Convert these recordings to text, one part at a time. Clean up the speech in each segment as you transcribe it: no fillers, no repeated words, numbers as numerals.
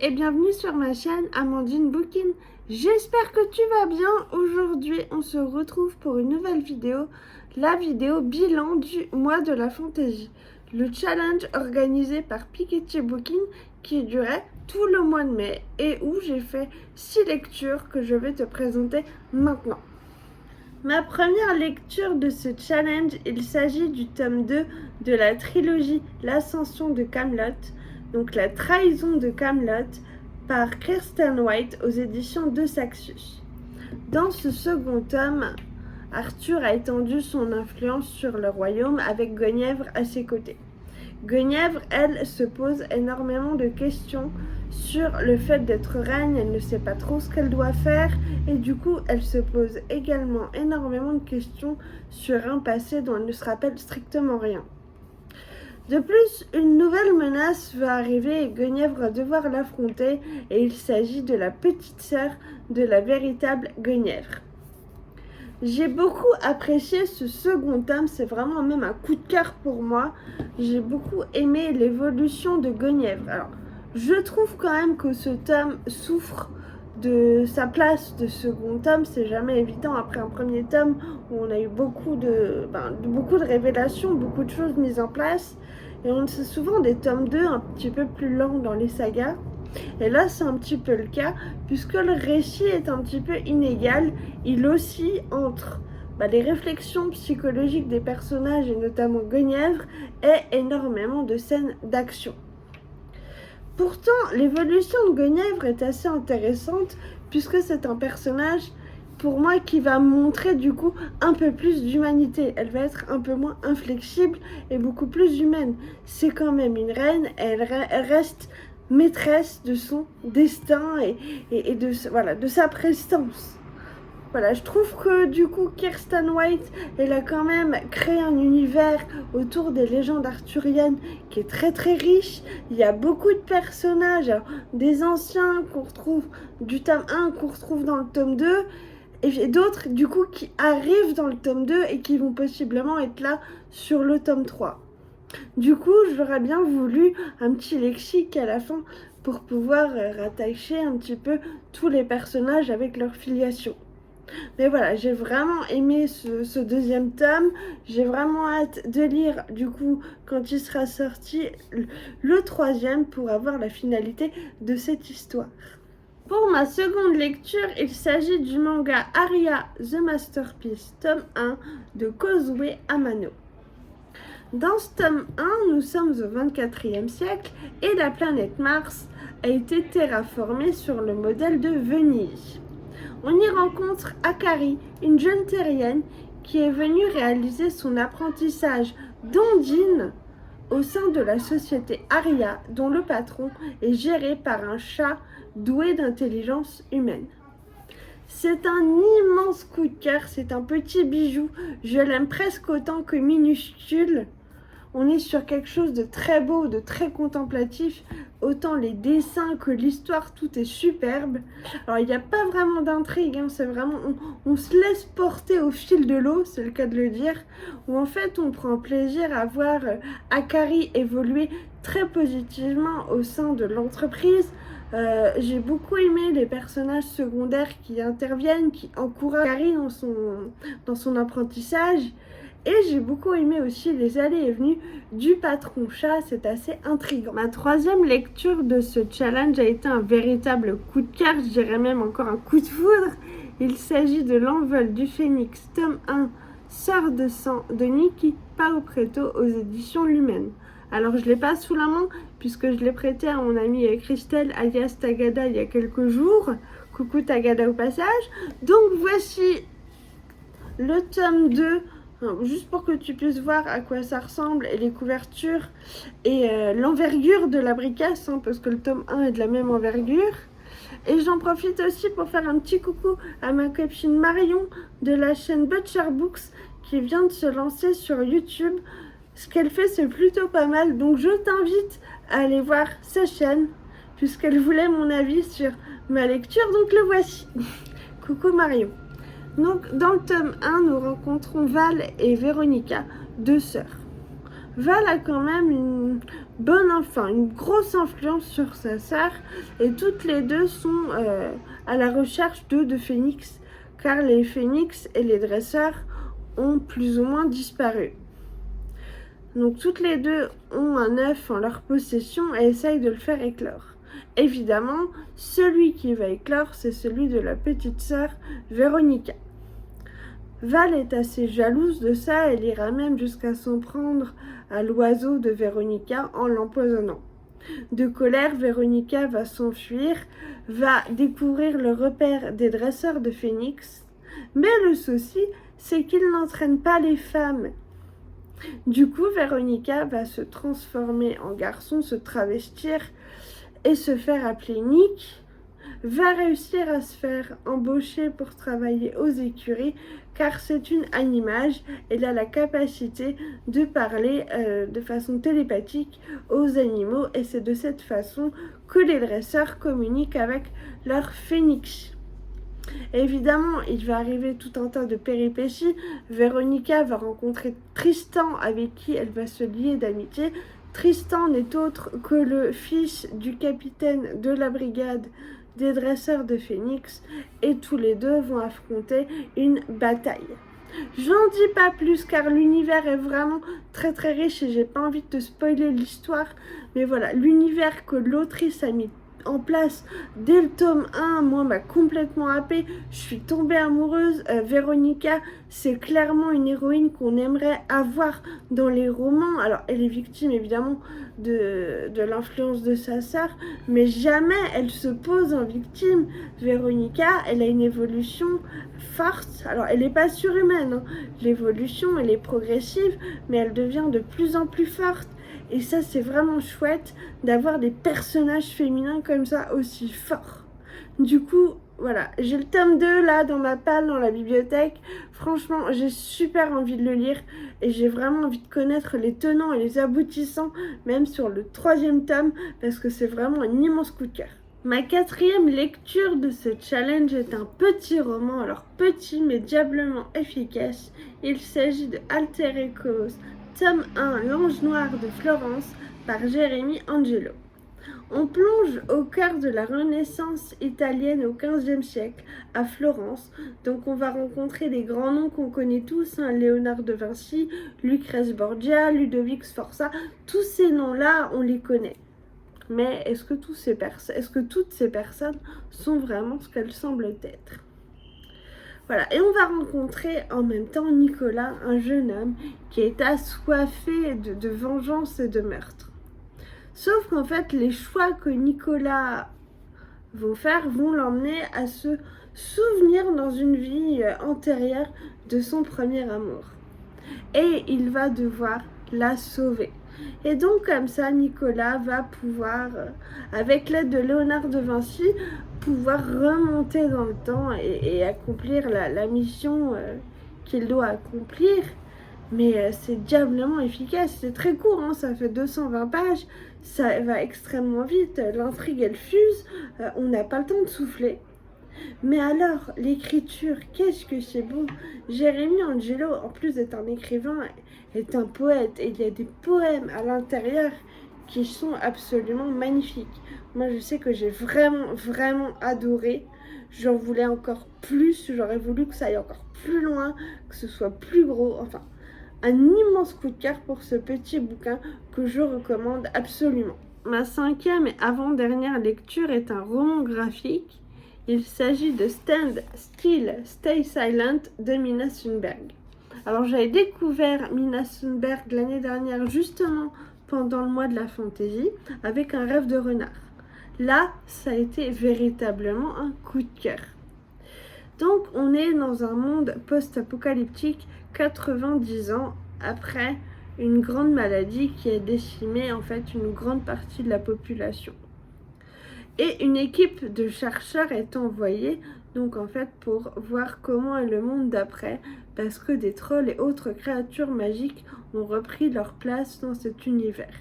et bienvenue sur ma chaîne Amandine Bookin. J'espère que tu vas bien. Aujourd'hui, on se retrouve pour une nouvelle vidéo, la vidéo bilan du mois de la fantaisie. Le challenge organisé par Piketty Booking qui durait tout le mois de mai et où j'ai fait 6 lectures que je vais te présenter maintenant. Ma première lecture de ce challenge, il s'agit du tome 2 de la trilogie L'Ascension de Camelot, donc la trahison de Camelot, par Kiersten White aux éditions de Saxus. Dans ce second tome, Arthur a étendu son influence sur le royaume avec Guenièvre à ses côtés. Guenièvre, elle, se pose énormément de questions sur le fait d'être reine, elle ne sait pas trop ce qu'elle doit faire et du coup elle se pose également énormément de questions sur un passé dont elle ne se rappelle strictement rien. De plus, une nouvelle menace va arriver et Guenièvre va devoir l'affronter et il s'agit de la petite sœur de la véritable Guenièvre. J'ai beaucoup apprécié ce second tome, c'est vraiment même un coup de cœur pour moi. J'ai beaucoup aimé l'évolution de Guenièvre. Alors, je trouve quand même que ce tome souffre de sa place de second tome. C'est jamais évident après un premier tome où on a eu beaucoup de révélations, beaucoup de choses mises en place. Et on sait souvent des tomes 2 un petit peu plus lents dans les sagas. Et là, c'est un petit peu le cas, puisque le récit est un petit peu inégal. Il oscille entre les réflexions psychologiques des personnages, et notamment Guenièvre, et énormément de scènes d'action. Pourtant, l'évolution de Guenièvre est assez intéressante, puisque c'est un personnage, pour moi, qui va montrer du coup un peu plus d'humanité. Elle va être un peu moins inflexible et beaucoup plus humaine. C'est quand même une reine, elle reste maîtresse de son destin et de sa prestance. Voilà, je trouve que du coup Kiersten White, elle a quand même créé un univers autour des légendes arthuriennes qui est très très riche. Il y a beaucoup de personnages, des anciens qu'on retrouve du tome 1 qu'on retrouve dans le tome 2 et d'autres du coup qui arrivent dans le tome 2 et qui vont possiblement être là sur le tome 3. Du coup, j'aurais bien voulu un petit lexique à la fin pour pouvoir rattacher un petit peu tous les personnages avec leur filiation. Mais voilà, j'ai vraiment aimé ce deuxième tome. J'ai vraiment hâte de lire, du coup, quand il sera sorti, le troisième pour avoir la finalité de cette histoire. Pour ma seconde lecture, il s'agit du manga Aria The Masterpiece, tome 1 de Kozue Amano. Dans ce tome 1, nous sommes au 24e siècle et la planète Mars a été terraformée sur le modèle de Venise. On y rencontre Akari, une jeune terrienne qui est venue réaliser son apprentissage d'ondine au sein de la société Aria, dont le patron est géré par un chat doué d'intelligence humaine. C'est un immense coup de cœur, c'est un petit bijou, je l'aime presque autant que Minuscule. On est sur quelque chose de très beau, de très contemplatif. Autant les dessins que l'histoire, tout est superbe. Alors, il n'y a pas vraiment d'intrigue, c'est vraiment... On se laisse porter au fil de l'eau, c'est le cas de le dire. Où en fait, on prend plaisir à voir Akari évoluer très positivement au sein de l'entreprise. J'ai beaucoup aimé les personnages secondaires qui interviennent, qui encouragent Akari dans son apprentissage. Et j'ai beaucoup aimé aussi les allées et venues du patron chat, c'est assez intriguant. Ma troisième lecture de ce challenge a été un véritable coup de cœur, je dirais même encore un coup de foudre. Il s'agit de L'Envol du Phénix, tome 1, Sœur de sang, de Nikki Paopreto aux éditions Lumen. Alors je ne l'ai pas sous la main puisque je l'ai prêté à mon amie Christelle alias Tagada il y a quelques jours. Coucou Tagada au passage. Donc voici le tome 2. Juste pour que tu puisses voir à quoi ça ressemble et les couvertures et l'envergure de la bricasse, parce que le tome 1 est de la même envergure. Et j'en profite aussi pour faire un petit coucou à ma copine Marion de la chaîne Butcher Books qui vient de se lancer sur YouTube. Ce qu'elle fait, c'est plutôt pas mal, donc je t'invite à aller voir sa chaîne puisqu'elle voulait mon avis sur ma lecture, donc le voici. Coucou Marion. Donc, dans le tome 1, nous rencontrons Val et Véronica, deux sœurs. Val a quand même une grosse influence sur sa sœur, et toutes les deux sont à la recherche d'œufs de phénix, car les phénix et les dresseurs ont plus ou moins disparu. Donc toutes les deux ont un œuf en leur possession et essayent de le faire éclore. Évidemment, celui qui va éclore, c'est celui de la petite sœur Véronica. Val est assez jalouse de ça, elle ira même jusqu'à s'en prendre à l'oiseau de Véronica en l'empoisonnant. De colère, Véronica va s'enfuir, va découvrir le repère des dresseurs de phénix, mais le souci, c'est qu'ils n'entraînent pas les femmes. Du coup, Véronica va se transformer en garçon, se travestir et se faire appeler Nick, va réussir à se faire embaucher pour travailler aux écuries, car c'est une animage, elle a la capacité de parler de façon télépathique aux animaux, et c'est de cette façon que les dresseurs communiquent avec leurs phénix. Évidemment, il va arriver tout un tas de péripéties. Véronica va rencontrer Tristan, avec qui elle va se lier d'amitié. Tristan n'est autre que le fils du capitaine de la brigade des dresseurs de phénix, et tous les deux vont affronter une bataille. J'en dis pas plus car l'univers est vraiment très très riche et j'ai pas envie de te spoiler l'histoire, mais voilà, l'univers que l'autrice a mis en place dès le tome 1, moi, m'a complètement happée. Je suis tombée amoureuse. Véronica, c'est clairement une héroïne qu'on aimerait avoir dans les romans. Alors, elle est victime, évidemment, de l'influence de sa sœur, mais jamais elle se pose en victime. Véronica, elle a une évolution forte. Alors, elle n'est pas surhumaine, hein. L'évolution, elle est progressive, mais elle devient de plus en plus forte. Et ça, c'est vraiment chouette d'avoir des personnages féminins comme ça aussi forts. Du coup, voilà, j'ai le tome 2 là dans ma palle, dans la bibliothèque. Franchement, j'ai super envie de le lire et j'ai vraiment envie de connaître les tenants et les aboutissants, même sur le 3e tome, parce que c'est vraiment un immense coup de cœur. Ma 4e lecture de ce challenge est un petit roman, alors petit mais diablement efficace. Il s'agit de Alter Ecos, tome 1, L'Ange Noir de Florence, par Jérémy Angelo. On plonge au cœur de la Renaissance italienne au XVe siècle, à Florence. Donc on va rencontrer des grands noms qu'on connaît tous, hein, Léonard de Vinci, Lucrèce Borgia, Ludovic Sforza. Tous ces noms-là, on les connaît. Mais est-ce que toutes ces personnes sont vraiment ce qu'elles semblent être ? Voilà, et on va rencontrer en même temps Nicolas, un jeune homme qui est assoiffé de vengeance et de meurtre. Sauf qu'en fait, les choix que Nicolas va faire vont l'emmener à se souvenir dans une vie antérieure de son premier amour. Et il va devoir la sauver. Et donc comme ça, Nicolas va pouvoir, avec l'aide de Léonard de Vinci, pouvoir remonter dans le temps et accomplir la mission qu'il doit accomplir. Mais c'est diablement efficace, c'est très court, hein, ça fait 220 pages, ça va extrêmement vite, l'intrigue elle fuse, on n'a pas le temps de souffler. Mais alors, l'écriture, qu'est-ce que c'est beau. Jérémy Angelo, en plus d'être un écrivain, est un poète. Et il y a des poèmes à l'intérieur qui sont absolument magnifiques. Moi, je sais que j'ai vraiment, vraiment adoré. J'en voulais encore plus. J'aurais voulu que ça aille encore plus loin, que ce soit plus gros. Enfin, un immense coup de cœur pour ce petit bouquin que je recommande absolument. Ma 5e et avant-dernière lecture est un roman graphique. Il s'agit de Stand Still, Stay Silent de Mina Sundberg. Alors j'avais découvert Mina Sundberg l'année dernière justement pendant le mois de la fantaisie avec Un rêve de renard. Là, ça a été véritablement un coup de cœur. Donc on est dans un monde post-apocalyptique 90 ans après une grande maladie qui a décimé en fait une grande partie de la population. Et une équipe de chercheurs est envoyée, donc en fait pour voir comment est le monde d'après, parce que des trolls et autres créatures magiques ont repris leur place dans cet univers.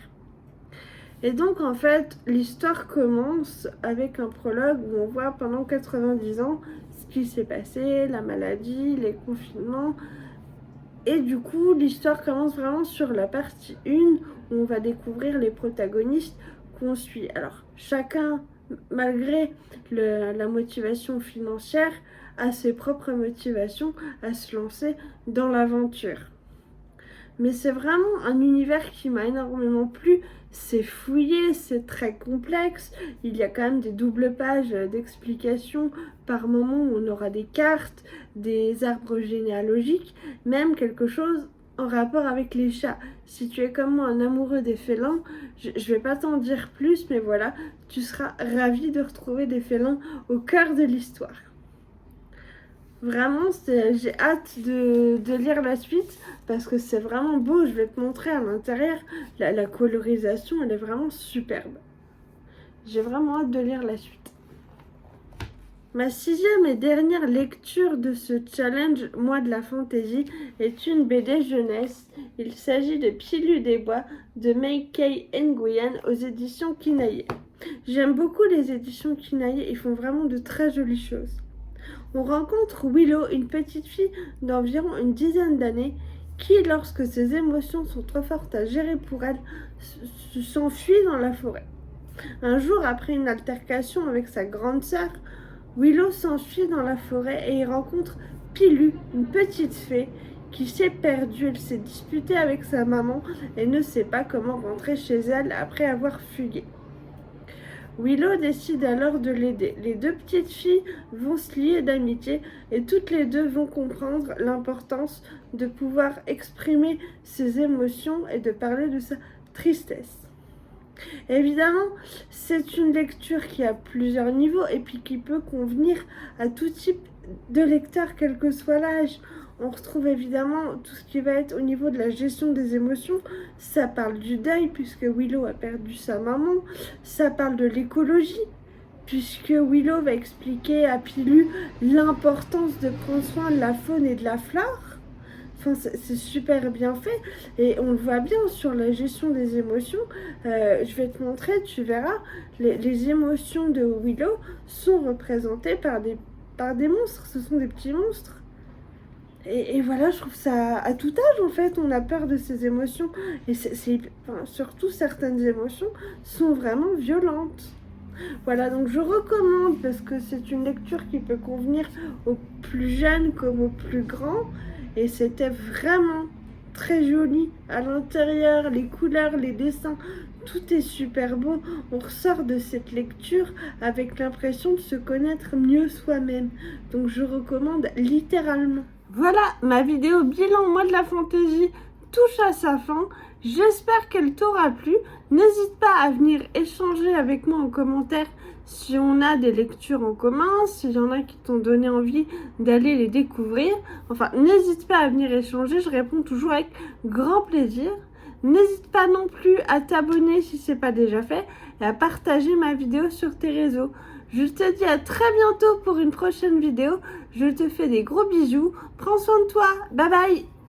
Et donc en fait, l'histoire commence avec un prologue où on voit pendant 90 ans ce qui s'est passé, la maladie, les confinements. Et du coup, l'histoire commence vraiment sur la partie 1 où on va découvrir les protagonistes qu'on suit. Alors, chacun, malgré la motivation financière, a ses propres motivations à se lancer dans l'aventure. Mais c'est vraiment un univers qui m'a énormément plu. C'est fouillé, c'est très complexe. Il y a quand même des doubles pages d'explications par moment où on aura des cartes, des arbres généalogiques, même quelque chose en rapport avec les chats. Si tu es comme moi un amoureux des félins, je vais pas t'en dire plus, mais voilà, tu seras ravi de retrouver des félins au cœur de l'histoire. Vraiment, j'ai hâte de lire la suite parce que c'est vraiment beau. Je vais te montrer à l'intérieur. La colorisation, elle est vraiment superbe. J'ai vraiment hâte de lire la suite. Ma 6e et dernière lecture de ce challenge Mois de la Fantaisie est une BD jeunesse. Il s'agit de Pilou des Bois de Meikei Nguyen aux éditions Kinaye. J'aime beaucoup les éditions Kinaye, ils font vraiment de très jolies choses. On rencontre Willow, une petite fille d'environ une dizaine d'années, qui, lorsque ses émotions sont trop fortes à gérer pour elle, s'enfuit dans la forêt. Un jour, après une altercation avec sa grande sœur, Willow s'enfuit dans la forêt et y rencontre Pilou, une petite fée, qui s'est perdue. Elle s'est disputée avec sa maman et ne sait pas comment rentrer chez elle après avoir fugué. Willow décide alors de l'aider. Les deux petites filles vont se lier d'amitié et toutes les deux vont comprendre l'importance de pouvoir exprimer ses émotions et de parler de sa tristesse. Évidemment, c'est une lecture qui a plusieurs niveaux et puis qui peut convenir à tout type de lecteur, quel que soit l'âge. On retrouve évidemment tout ce qui va être au niveau de la gestion des émotions. Ça parle du deuil puisque Willow a perdu sa maman. Ça parle de l'écologie puisque Willow va expliquer à Pilou l'importance de prendre soin de la faune et de la flore. Enfin, c'est super bien fait et on le voit bien sur la gestion des émotions. Je vais te montrer, tu verras, les émotions de Willow sont représentées par des monstres. Ce sont des petits monstres. Et voilà, je trouve ça, à tout âge en fait, on a peur de ces émotions. Et surtout certaines émotions sont vraiment violentes. Voilà, donc je recommande parce que c'est une lecture qui peut convenir aux plus jeunes comme aux plus grands. Et c'était vraiment très joli à l'intérieur, les couleurs, les dessins, tout est super beau. On ressort de cette lecture avec l'impression de se connaître mieux soi-même. Donc je recommande littéralement. Voilà, ma vidéo bilan Mois de la Fantaisie touche à sa fin. J'espère qu'elle t'aura plu. N'hésite pas à venir échanger avec moi en commentaire si on a des lectures en commun, s'il y en a qui t'ont donné envie d'aller les découvrir. Enfin, n'hésite pas à venir échanger, je réponds toujours avec grand plaisir. N'hésite pas non plus à t'abonner si ce n'est pas déjà fait et à partager ma vidéo sur tes réseaux. Je te dis à très bientôt pour une prochaine vidéo. Je te fais des gros bisous. Prends soin de toi. Bye bye.